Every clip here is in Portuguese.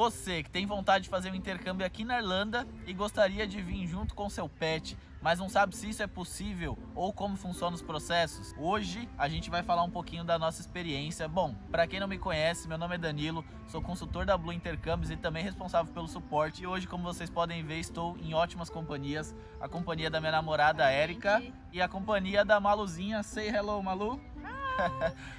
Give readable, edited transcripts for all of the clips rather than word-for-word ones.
Você que tem vontade de fazer um intercâmbio aqui na Irlanda e gostaria de vir junto com seu pet, mas não sabe se isso é possível ou como funcionam os processos? Hoje a gente vai falar um pouquinho da nossa experiência. Bom, para quem não me conhece, meu nome é Danilo, sou consultor da Blue Intercâmbios e também responsável pelo suporte. E hoje, como vocês podem ver, estou em ótimas companhias. A companhia da minha namorada, Érica, e a companhia da Maluzinha. Say hello, Malu!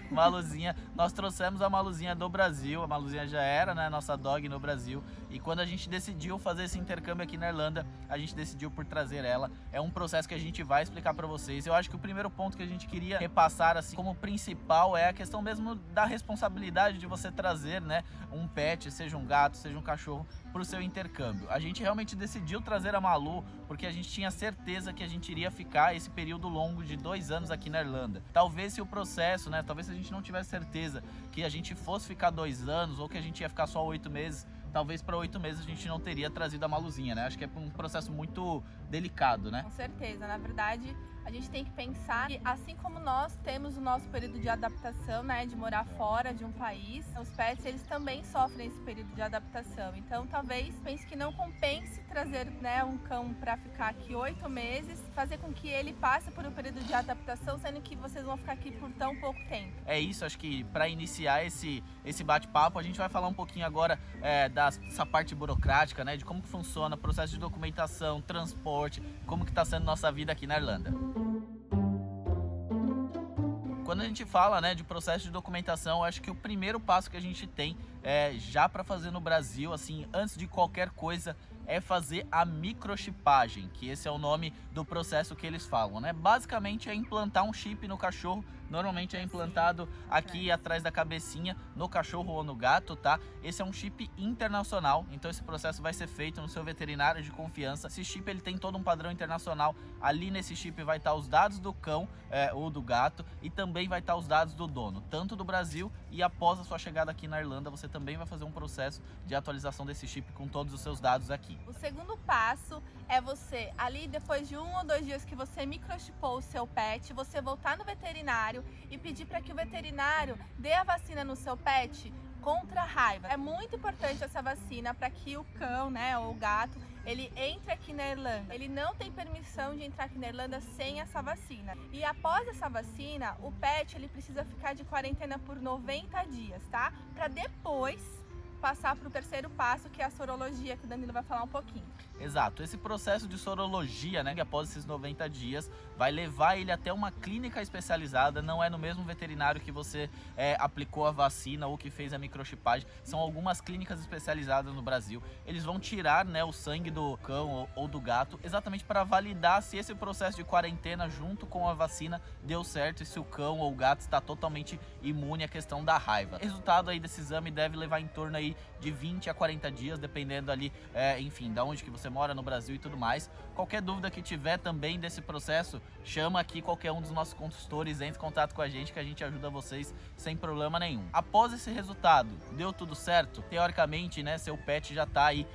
Maluzinha, nós trouxemos a Maluzinha do Brasil. A Maluzinha já era, né, nossa dog no Brasil. E quando a gente decidiu fazer esse intercâmbio aqui na Irlanda, a gente decidiu por trazer ela. É um processo que a gente vai explicar para vocês. Eu acho que o primeiro ponto que a gente queria repassar assim como principal é a questão mesmo da responsabilidade de você trazer, né, um pet, seja um gato, seja um cachorro, para o seu intercâmbio. A gente realmente decidiu trazer a Malu porque a gente tinha certeza que a gente iria ficar esse período longo de 2 anos aqui na Irlanda. Talvez se o processo, né, talvez se a gente não tivesse certeza que a gente fosse ficar 2 anos ou que a gente ia ficar só 8 meses, talvez para 8 meses a gente não teria trazido a Maluzinha, né? Acho que é um processo muito delicado, né? Com certeza. Na verdade, a gente tem que pensar que, assim como nós temos o nosso período de adaptação, né, de morar fora de um país, os pets, eles também sofrem esse período de adaptação. Então, talvez pense que não compense trazer, né, um cão para ficar aqui 8 meses, fazer com que ele passe por um período de adaptação, sendo que vocês vão ficar aqui por tão pouco tempo. É isso, acho que para iniciar esse bate-papo, a gente vai falar um pouquinho agora dessa parte burocrática, né, de como que funciona o processo de documentação, transporte, como que está sendo nossa vida aqui na Irlanda. Quando a gente fala, né, de processo de documentação, acho que o primeiro passo que a gente tem já para fazer no Brasil, assim, antes de qualquer coisa, é fazer a microchipagem, que esse é o nome do processo que eles falam, né? Basicamente é implantar um chip no cachorro, normalmente é implantado aqui atrás da cabecinha, no cachorro ou no gato, tá? Esse é um chip internacional, então esse processo vai ser feito no seu veterinário de confiança. Esse chip, ele tem todo um padrão internacional, ali nesse chip vai estar os dados do cão ou do gato e também vai estar os dados do dono, tanto do Brasil, e após a sua chegada aqui na Irlanda, você também vai fazer um processo de atualização desse chip com todos os seus dados aqui. O segundo passo é você, ali depois de 1 ou 2 dias que você microchipou o seu pet, você voltar no veterinário e pedir para que o veterinário dê a vacina no seu pet contra a raiva. É muito importante essa vacina para que o cão, né, ou o gato, ele entre aqui na Irlanda. Ele não tem permissão de entrar aqui na Irlanda sem essa vacina. E após essa vacina, o pet, ele precisa ficar de quarentena por 90 dias, tá? Para depois passar para o terceiro passo, que é a sorologia, que o Danilo vai falar um pouquinho. Exato, esse processo de sorologia, né, que após esses 90 dias vai levar ele até uma clínica especializada, não é no mesmo veterinário que você aplicou a vacina ou que fez a microchipagem, são algumas clínicas especializadas no Brasil. Eles vão tirar, né, o sangue do cão ou do gato, exatamente para validar se esse processo de quarentena junto com a vacina deu certo e se o cão ou o gato está totalmente imune à questão da raiva. O resultado aí desse exame deve levar em torno aí de 20 a 40 dias, dependendo ali, enfim, da onde que você mora no Brasil e tudo mais. Qualquer dúvida que tiver também desse processo, chama aqui qualquer um dos nossos consultores, entre em contato com a gente que a gente ajuda vocês sem problema nenhum. Após esse resultado, deu tudo certo? Teoricamente, né, seu pet já tá aí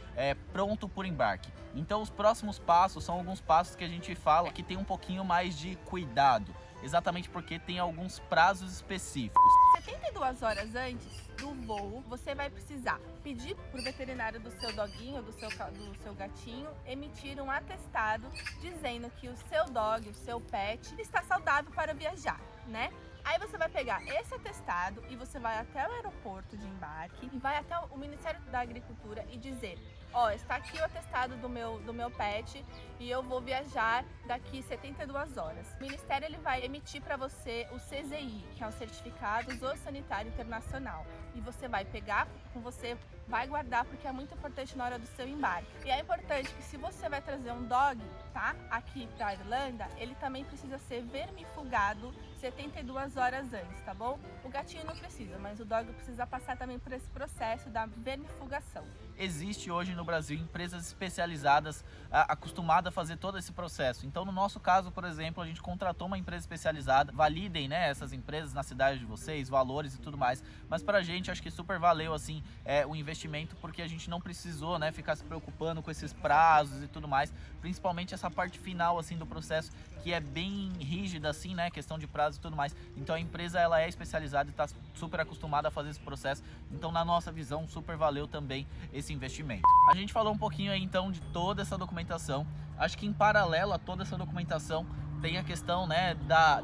pronto por embarque. Então os próximos passos são alguns passos que a gente fala que tem um pouquinho mais de cuidado, exatamente porque tem alguns prazos específicos. 72 horas antes do voo, você vai precisar pedir pro veterinário do seu doguinho, do seu gatinho, emitir um atestado dizendo que o seu dog, o seu pet, está saudável para viajar, né? Aí você vai pegar esse atestado e você vai até o aeroporto de embarque e vai até o Ministério da Agricultura e dizer: ó, está aqui o atestado do meu pet e eu vou viajar daqui 72 horas. O Ministério, ele vai emitir para você o CZI, que é o Certificado Zoossanitário Internacional. E você vai pegar com você, vai guardar, porque é muito importante na hora do seu embarque. E é importante que, se você vai trazer um dog, tá, aqui para a Irlanda, ele também precisa ser vermifugado 72 horas antes, tá bom? O gatinho não precisa, mas o dog precisa passar também por esse processo da vermifugação. Existe hoje no Brasil empresas especializadas, acostumadas a fazer todo esse processo. Então, no nosso caso, por exemplo, a gente contratou uma empresa especializada. Validem, né, essas empresas na cidade de vocês, valores e tudo mais. Mas pra gente, acho que super valeu, assim, o investimento, porque a gente não precisou, né, ficar se preocupando com esses prazos e tudo mais. Principalmente essa parte final, assim, do processo, que é bem rígida, assim, né, questão de prazo e tudo mais. Então, a empresa, ela é especializada e está super acostumada a fazer esse processo. Então, na nossa visão, super valeu também esse investimento. A gente falou um pouquinho aí, então, de toda essa documentação. Acho que em paralelo a toda essa documentação, tem a questão, né,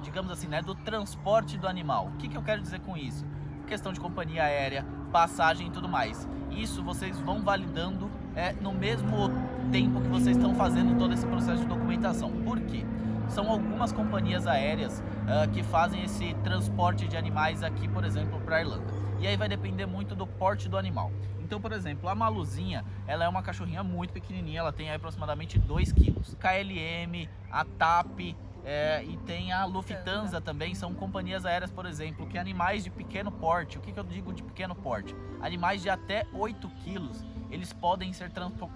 digamos assim, né, do transporte do animal. O que eu quero dizer com isso? Questão de companhia aérea, passagem e tudo mais. Isso vocês vão validando no mesmo tempo que vocês estão fazendo todo esse processo de documentação. Por quê? São algumas companhias aéreas que fazem esse transporte de animais aqui, por exemplo, para a Irlanda. E aí vai depender muito do porte do animal. Então, por exemplo, a Maluzinha, ela é uma cachorrinha muito pequenininha, ela tem aí aproximadamente 2 quilos. KLM, a TAP e tem a Lufthansa também, são companhias aéreas, por exemplo, que animais de pequeno porte, o que eu digo de pequeno porte? Animais de até 8 quilos, eles podem ser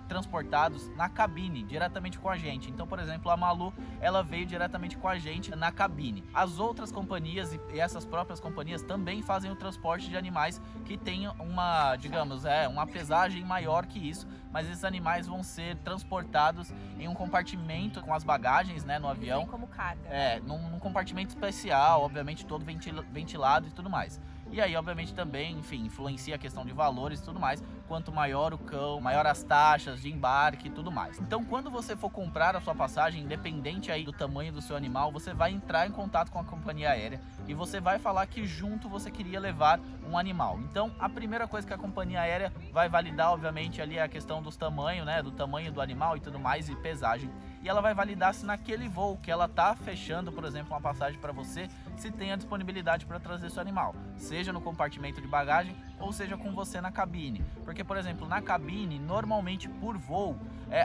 transportados na cabine, diretamente com a gente. Então, por exemplo, a Malu, ela veio diretamente com a gente na cabine. As outras companhias e essas próprias companhias também fazem o transporte de animais que tem uma, digamos, uma pesagem maior que isso, mas esses animais vão ser transportados em um compartimento com as bagagens, né, no avião. Como carga. Num compartimento especial, obviamente todo ventilado e tudo mais. E aí, obviamente, também, enfim, influencia a questão de valores e tudo mais. Quanto maior o cão, maior as taxas de embarque e tudo mais. Então, quando você for comprar a sua passagem, independente aí do tamanho do seu animal, você vai entrar em contato com a companhia aérea e você vai falar que junto você queria levar um animal. Então, a primeira coisa que a companhia aérea vai validar, obviamente, ali é a questão dos tamanhos, né, do tamanho do animal e tudo mais, e pesagem. E ela vai validar se naquele voo que ela tá fechando, por exemplo, uma passagem para você, se tem a disponibilidade para trazer seu animal, seja no compartimento de bagagem ou seja com você na cabine. Porque, por exemplo, na cabine, normalmente por voo,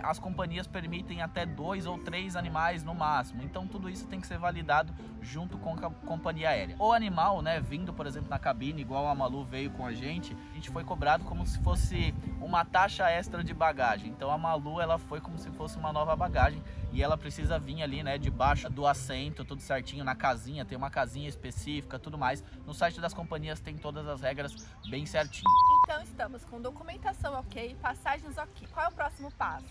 as companhias permitem até 2 ou 3 animais no máximo. Então tudo isso tem que ser validado junto com a companhia aérea. O animal, né, vindo, por exemplo, na cabine, igual a Malu veio com a gente foi cobrado como se fosse uma taxa extra de bagagem. Então a Malu, ela foi como se fosse uma nova bagagem e ela precisa vir ali, né, debaixo do assento, tudo certinho, na casinha, tem uma casinha específica, tudo mais. No site das companhias tem todas as regras bem certinho. Então estamos com documentação ok, passagens ok. Qual é o próximo passo?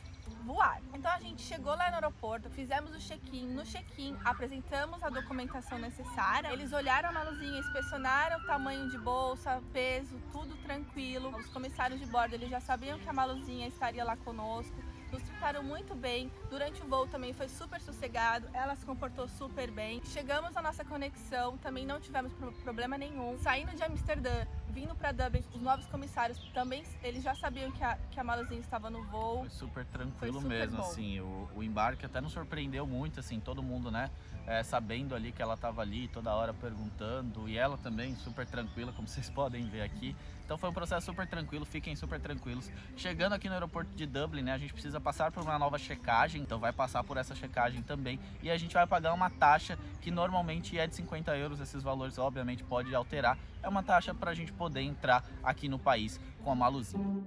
Voar. Então a gente chegou lá no aeroporto, fizemos o check-in. No check-in apresentamos a documentação necessária. Eles olharam a Maluzinha, inspecionaram o tamanho de bolsa, peso, tudo tranquilo. Os comissários de bordo, eles já sabiam que a Maluzinha estaria lá conosco. Nos trataram muito bem, durante o voo também foi super sossegado, ela se comportou super bem. Chegamos à nossa conexão, também não tivemos problema nenhum. Saindo de Amsterdã, vindo para Dublin, os novos comissários também, eles já sabiam que a Maluzinha estava no voo. Foi super tranquilo, foi super mesmo, bom. Assim, o embarque até nos surpreendeu muito, assim, todo mundo, né, sabendo ali que ela estava ali, toda hora perguntando, e ela também super tranquila, como vocês podem ver aqui. Então foi um processo super tranquilo, fiquem super tranquilos. Chegando aqui no aeroporto de Dublin, né, a gente precisa passar por uma nova checagem, então vai passar por essa checagem também, e a gente vai pagar uma taxa que normalmente é de 50 euros, esses valores obviamente pode alterar, é uma taxa para a gente poder entrar aqui no país com a Maluzinha.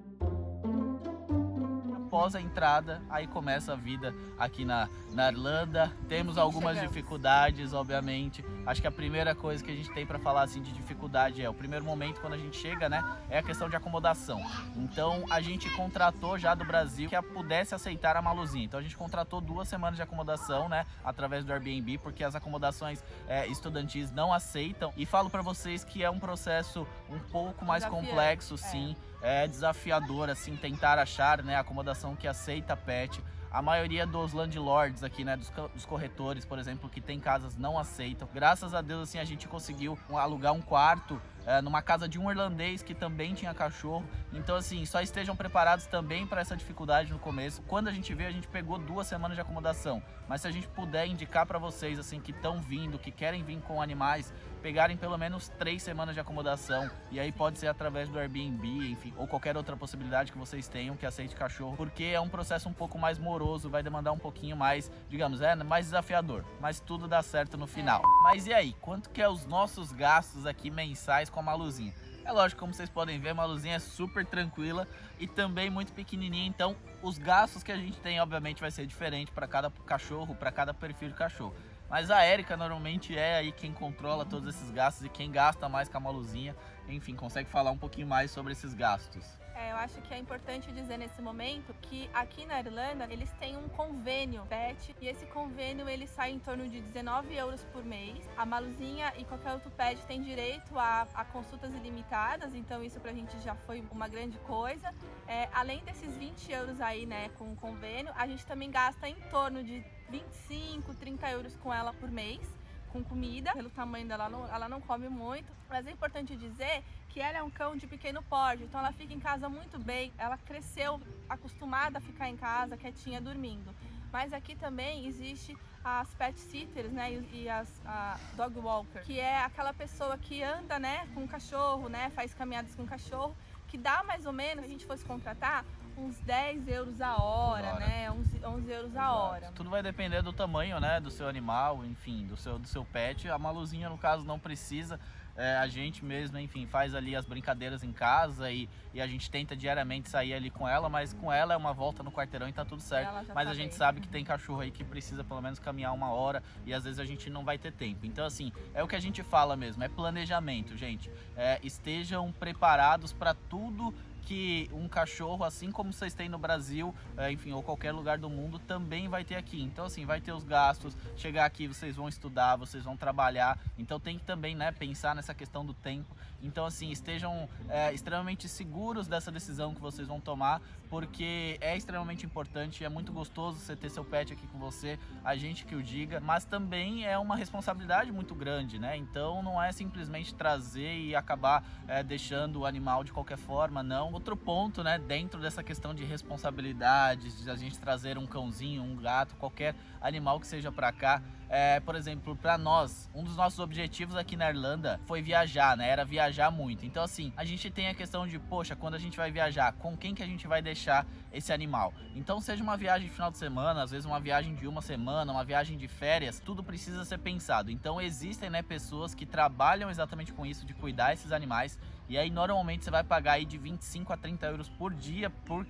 Após a entrada, aí começa a vida aqui na Irlanda. Temos algumas dificuldades, obviamente. Acho que a primeira coisa que a gente tem para falar assim de dificuldade o primeiro momento quando a gente chega, né, é a questão de acomodação. Então a gente contratou já do Brasil que pudesse aceitar a Maluzinha. Então a gente contratou 2 semanas de acomodação, né, através do Airbnb, porque as acomodações estudantis não aceitam. E falo para vocês que é um processo um pouco mais complexo, sim. É desafiador, assim, tentar achar, né, a acomodação que aceita pet. A maioria dos landlords aqui, né, dos corretores, por exemplo, que tem casas, não aceitam. Graças a Deus, assim, a gente conseguiu alugar um quarto numa casa de um irlandês que também tinha cachorro. Então, assim, só estejam preparados também para essa dificuldade no começo. Quando a gente veio, a gente pegou 2 semanas de acomodação. Mas se a gente puder indicar para vocês, assim, que estão vindo, que querem vir com animais, pegarem pelo menos 3 semanas de acomodação. E aí pode ser através do Airbnb, enfim, ou qualquer outra possibilidade que vocês tenham que aceite cachorro. Porque é um processo um pouco mais moroso, vai demandar um pouquinho mais, digamos, mais desafiador. Mas tudo dá certo no final. Mas e aí, quanto que é os nossos gastos aqui mensais com a Maluzinha? É lógico, como vocês podem ver, a Maluzinha é super tranquila e também muito pequenininha, então os gastos que a gente tem, obviamente, vai ser diferente para cada cachorro, para cada perfil de cachorro. Mas a Érica normalmente é aí quem controla todos esses gastos e quem gasta mais com a Maluzinha, enfim, consegue falar um pouquinho mais sobre esses gastos. Eu acho que é importante dizer nesse momento que aqui na Irlanda eles têm um convênio pet e esse convênio ele sai em torno de 19 euros por mês. A Maluzinha e qualquer outro pet tem direito a consultas ilimitadas, então isso pra gente já foi uma grande coisa. Além desses 20 euros aí, né, com o convênio, a gente também gasta em torno de 25, 30 euros com ela por mês, com comida. Pelo tamanho dela, ela não come muito, mas é importante dizer que ela é um cão de pequeno porte, então ela fica em casa muito bem, ela cresceu acostumada a ficar em casa, quietinha, dormindo. Mas aqui também existe as pet sitters, né, e a dog walker, que é aquela pessoa que anda, né, com o cachorro, né, faz caminhadas com o cachorro, que dá mais ou menos, se a gente fosse contratar, uns 10 euros a hora, né? 11 euros a hora. Tudo vai depender do tamanho, né? Do seu animal, enfim, do seu pet. A Maluzinha, no caso, não precisa. A gente mesmo, enfim, faz ali as brincadeiras em casa e a gente tenta diariamente sair ali com ela, mas com ela é uma volta no quarteirão e tá tudo certo. Mas a gente sabe que tem cachorro aí que precisa pelo menos caminhar 1 hora e às vezes a gente não vai ter tempo. Então, assim, é o que a gente fala mesmo, é planejamento, gente. Estejam preparados para tudo que um cachorro, assim como vocês têm no Brasil, enfim, ou qualquer lugar do mundo, também vai ter aqui. Então, assim, vai ter os gastos, chegar aqui vocês vão estudar, vocês vão trabalhar, então tem que também, né, pensar nessa questão do tempo. Então, assim, estejam extremamente seguros dessa decisão que vocês vão tomar, porque é extremamente importante, é muito gostoso você ter seu pet aqui com você, a gente que o diga, mas também é uma responsabilidade muito grande, né? Então não é simplesmente trazer e acabar deixando o animal de qualquer forma, não. Outro ponto, né, dentro dessa questão de responsabilidades, de a gente trazer um cãozinho, um gato, qualquer animal que seja para cá, por exemplo, para nós, um dos nossos objetivos aqui na Irlanda foi viajar, né? Era viajar muito. Então, assim, a gente tem a questão de, poxa, quando a gente vai viajar, com quem que a gente vai deixar esse animal? Então, seja uma viagem de final de semana, às vezes uma viagem de 1 semana, uma viagem de férias, tudo precisa ser pensado. Então, existem, né, pessoas que trabalham exatamente com isso, de cuidar esses animais. E aí, normalmente, você vai pagar aí de 25 a 30 euros por dia, por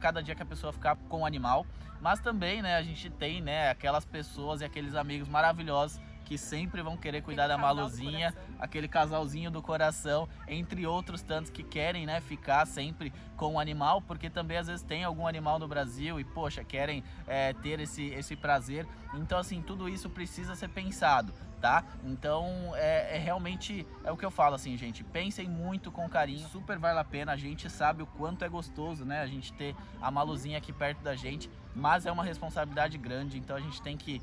cada dia que a pessoa ficar com o animal. Mas também, né, a gente tem, né, aquelas pessoas e aqueles amigos maravilhosos que sempre vão querer cuidar da Maluzinha, aquele casalzinho do coração, entre outros tantos que querem, né, ficar sempre com o animal, porque também às vezes tem algum animal no Brasil e, poxa, querem ter esse prazer. Então, assim, tudo isso precisa ser pensado, tá? Então, realmente, é o que eu falo, assim, gente, pensem muito com carinho, super vale a pena, a gente sabe o quanto é gostoso, né, a gente ter a Maluzinha aqui perto da gente, mas é uma responsabilidade grande, então a gente tem que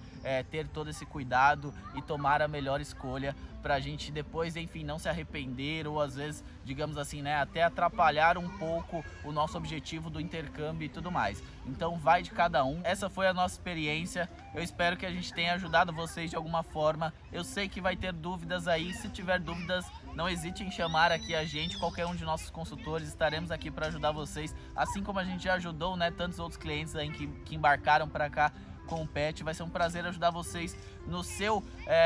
ter todo esse cuidado e tomar a melhor escolha pra gente depois, enfim, não se arrepender ou às vezes, digamos assim, né, até atrapalhar um pouco o nosso objetivo do intercâmbio e tudo mais. Então vai de cada um. Essa foi a nossa experiência. Eu espero que a gente tenha ajudado vocês de alguma forma. Eu sei que vai ter dúvidas aí. Se tiver dúvidas, não hesite em chamar aqui a gente, qualquer um de nossos consultores. Estaremos aqui para ajudar vocês, assim como a gente já ajudou, né, tantos outros clientes aí que embarcaram para cá com o pet. Vai ser um prazer ajudar vocês no seu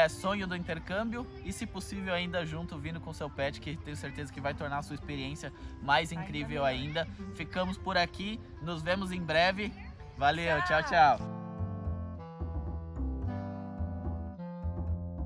sonho do intercâmbio e, se possível, ainda junto, vindo com o seu pet, que tenho certeza que vai tornar a sua experiência mais incrível ainda. Ficamos por aqui, nos vemos em breve. Valeu, tchau, tchau.